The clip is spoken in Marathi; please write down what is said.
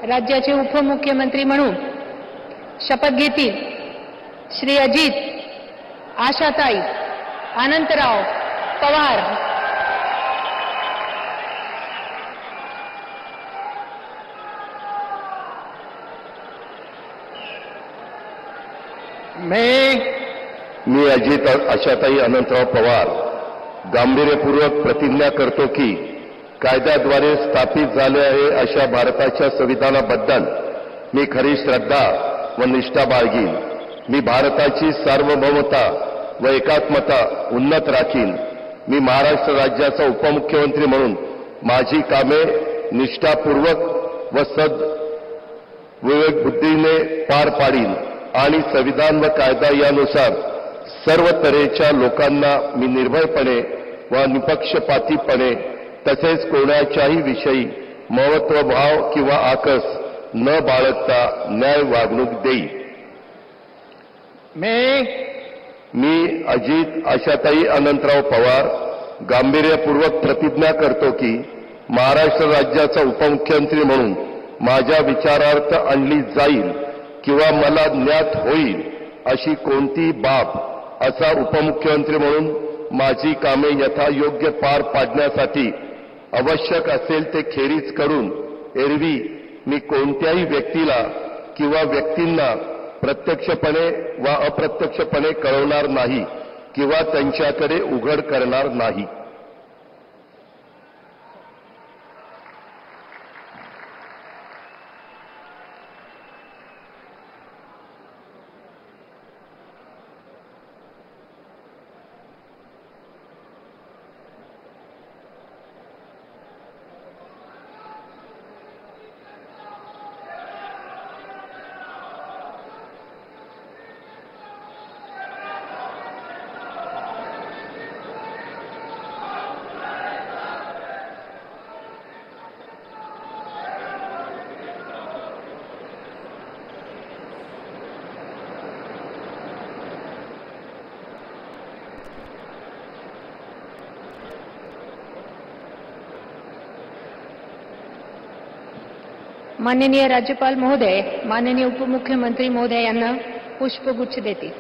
राज्याचे उपमुख्यमंत्री म्हणून शपथ घेतील श्री अजित आशाताई अनंतराव पवार। मी अजित आशाताई अनंतराव पवार गांभीर्यपूर्वक प्रतिज्ञा करतो की कायद्याद्वारे स्थापित झाले आहे अशा भारताच्या संविधानाबद्दल मी खरी श्रद्धा व निष्ठा बाळगीन। मी भारताची सार्वभौमता व एकात्मता उन्नत राखीन। मी महाराष्ट्र राज्याचा उपमुख्यमंत्री म्हणून माझी कामे निष्ठापूर्वक व विवेकबुद्धीने पार पाडीन आणि संविधान व कायदा यानुसार सर्व तऱ्हेच्या लोकांना मी निर्भयपणे व निपक्षपातीपणे तसेच कोणाच्याही विषयी महत्त्वभाव किंवा आकस न बाळगता न्याय वागणूक देईन। मी अजित आशाताई अनंतराव पवार गांभीर्यपूर्वक प्रतिज्ञा करतो की महाराष्ट्र राज्याचा उपमुख्यमंत्री म्हणून माझ्या विचारार्थ आणली जाईल किंवा मला ज्ञात होईल अशी कोणतीही बाब असा उपमुख्यमंत्री म्हणून माझी कामे यथायोग्य पार पाडण्यासाठी आवश्यक असेल ते खेरीज करून एरवी मी कोणत्याही व्यक्तीला किंवा व्यक्तींना प्रत्यक्षपणे वा अप्रत्यक्षपणे कळवणार नाही किंवा त्यांच्याकडे उघड करणार नाही। माननीय राज्यपाल महोदय माननीय उपमुख्यमंत्री महोदय यांना पुष्पगुच्छ देतील।